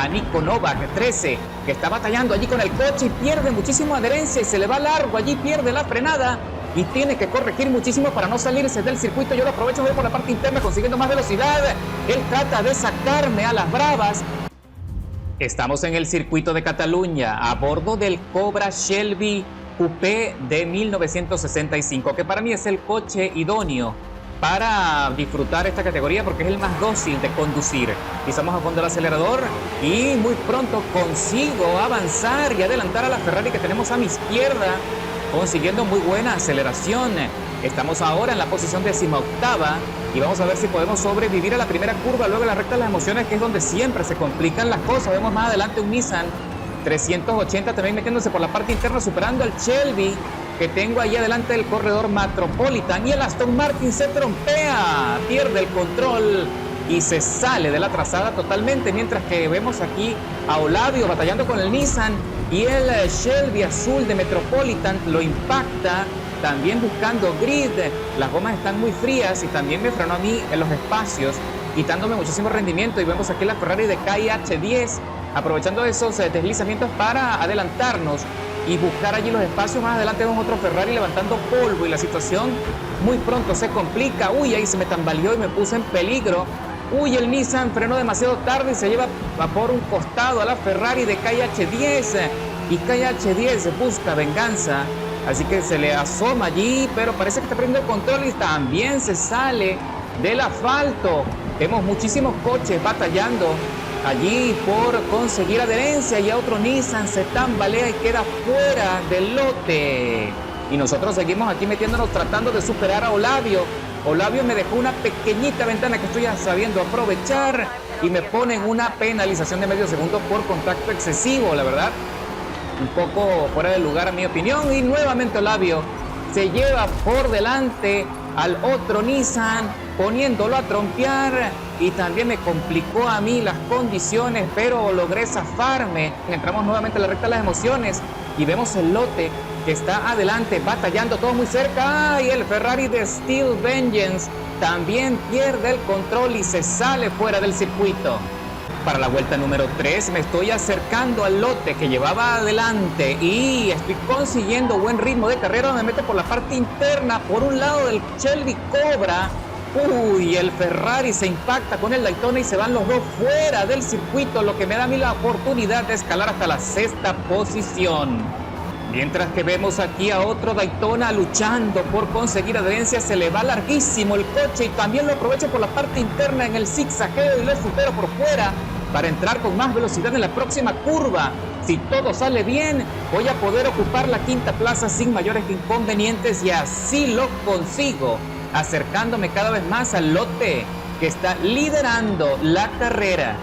a Nico Novak 13, que está batallando allí con el coche y pierde muchísimo adherencia y se le va largo, allí pierde la frenada y tiene que corregir muchísimo para no salirse del circuito. Yo lo aprovecho, voy por la parte interna consiguiendo más velocidad. Él trata de sacarme a las bravas. Estamos en el circuito de Cataluña a bordo del Cobra Shelby Coupé de 1965, que para mí es el coche idóneo para disfrutar esta categoría porque es el más dócil de conducir. Pisamos a fondo el acelerador y muy pronto consigo avanzar y adelantar a la Ferrari que tenemos a mi izquierda, consiguiendo muy buena aceleración. Estamos ahora en la posición 18ª y vamos a ver si podemos sobrevivir a la primera curva, luego la recta de las emociones, que es donde siempre se complican las cosas. Vemos más adelante un Nissan 380 también metiéndose por la parte interna, superando al Shelby que tengo ahí adelante del corredor Metropolitan, y el Aston Martin se trompea, pierde el control y se sale de la trazada totalmente, mientras que vemos aquí a Olavio batallando con el Nissan y el Shelby azul de Metropolitan lo impacta, también buscando grid. Las gomas están muy frías y también me frenó a mí en los espacios, quitándome muchísimo rendimiento. Y vemos aquí la Ferrari de KIH10 aprovechando esos deslizamientos para adelantarnos y buscar allí los espacios. Más adelante vemos otro Ferrari levantando polvo y la situación muy pronto se complica. Uy, ahí se me tambaleó y me puse en peligro. Uy, el Nissan frenó demasiado tarde y se lleva por un costado a la Ferrari de KIH10 y KIH10 busca venganza, así que se le asoma allí, pero parece que está perdiendo el control y también se sale del asfalto. Vemos muchísimos coches batallando allí por conseguir adherencia y a otro Nissan se tambalea y queda fuera del lote. Y nosotros seguimos aquí metiéndonos tratando de superar a Olavio. Olavio me dejó una pequeñita ventana que estoy ya sabiendo aprovechar y me ponen una penalización de medio segundo por contacto excesivo, la verdad. Un poco fuera de lugar a mi opinión, y nuevamente Olavio se lleva por delante al otro Nissan poniéndolo a trompear y también me complicó a mí las condiciones, pero logré zafarme. Entramos nuevamente a la recta de las emociones y vemos el lote que está adelante batallando, todo muy cerca. Y el Ferrari de Steel Vengeance también pierde el control y se sale fuera del circuito. Para la vuelta número 3 me estoy acercando al lote que llevaba adelante y estoy consiguiendo buen ritmo de carrera. Me meto por la parte interna, por un lado del Shelby Cobra. Uy, el Ferrari se impacta con el Daytona y se van los dos fuera del circuito, lo que me da a mí la oportunidad de escalar hasta la 6ª posición. Mientras que vemos aquí a otro Daytona luchando por conseguir adherencia, se le va larguísimo el coche y también lo aprovecho por la parte interna en el zigzagueo y lo supero por fuera para entrar con más velocidad en la próxima curva. Si todo sale bien, voy a poder ocupar la 5ª plaza sin mayores inconvenientes y así lo consigo, acercándome cada vez más al lote que está liderando la carrera.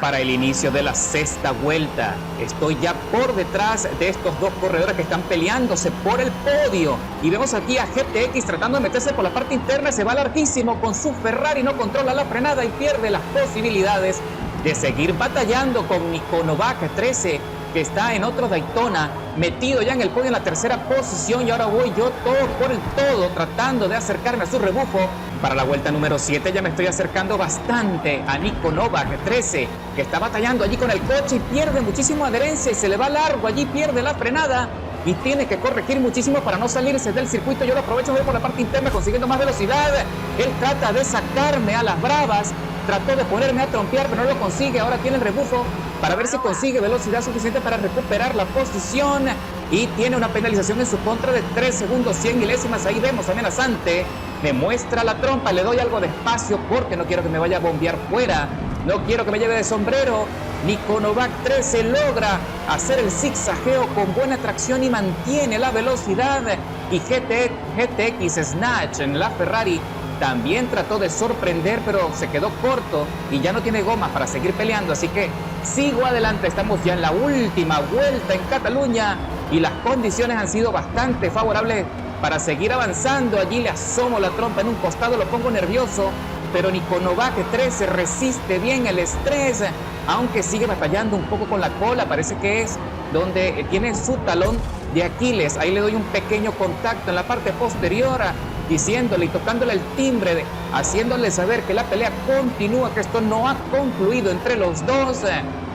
Para el inicio de la 6ª vuelta, estoy ya por detrás de estos dos corredores que están peleándose por el podio. Y vemos aquí a GTX tratando de meterse por la parte interna, se va larguísimo con su Ferrari, no controla la frenada y pierde las posibilidades de seguir batallando con Nico Novak 13, que está en otro Daytona, metido ya en el podio en la 3ª posición, y ahora voy yo todo por el todo tratando de acercarme a su rebufo. Para la vuelta número 7 ya me estoy acercando bastante a Nico Novak 13, que está batallando allí con el coche y pierde muchísimo adherencia y se le va largo, allí pierde la frenada y tiene que corregir muchísimo para no salirse del circuito. Yo lo aprovecho, voy por la parte interna consiguiendo más velocidad. Él trata de sacarme a las bravas, trató de ponerme a trompear pero no lo consigue. Ahora tiene el rebufo para ver si consigue velocidad suficiente para recuperar la posición y tiene una penalización en su contra de 3 segundos 100 milésimas. Ahí vemos amenazante, me muestra la trompa, le doy algo de espacio porque no quiero que me vaya a bombear fuera, no quiero que me lleve de sombrero. Nico Novak 13 logra hacer el zigzagueo con buena tracción y mantiene la velocidad, y GTX Snatch en la Ferrari también trató de sorprender, pero se quedó corto y ya no tiene gomas para seguir peleando, así que sigo adelante. Estamos ya en la última vuelta en Cataluña y las condiciones han sido bastante favorables para seguir avanzando. Allí le asomo la trompa en un costado, lo pongo nervioso, pero Nico Novak 13 resiste bien el estrés, aunque sigue batallando un poco con la cola. Parece que es donde tiene su talón de Aquiles. Ahí le doy un pequeño contacto en la parte posterior, diciéndole y tocándole el timbre, haciéndole saber que la pelea continúa, que esto no ha concluido entre los dos.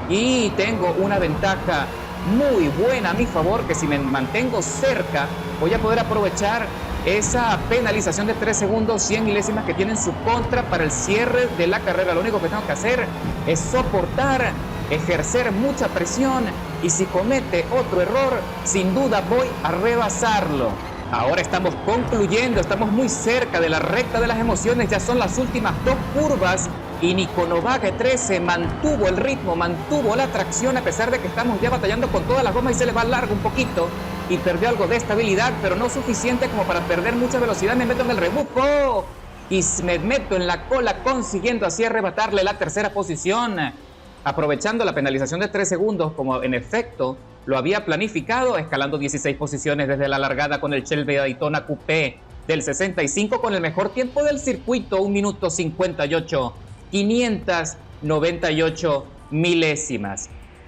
y tengo una ventaja muy buena a mi favor, que si me mantengo cerca voy a poder aprovechar esa penalización de 3 segundos, 100 milésimas que tiene en su contra para el cierre de la carrera. Lo único que tengo que hacer es soportar, ejercer mucha presión, y si comete otro error, sin duda voy a rebasarlo. Ahora estamos concluyendo, estamos muy cerca de la recta de las emociones, ya son las últimas 2 curvas y Nico Novak 13 mantuvo el ritmo, mantuvo la tracción a pesar de que estamos ya batallando con todas las gomas y se le va largo un poquito y perdió algo de estabilidad, pero no suficiente como para perder mucha velocidad. Me meto en el rebufo y me meto en la cola, consiguiendo así arrebatarle la tercera posición, aprovechando la penalización de 3 segundos como en efecto lo había planificado, escalando 16 posiciones desde la largada con el Shelby Daytona Coupé del 65 con el mejor tiempo del circuito, 1 minuto 58, 598 milésimas.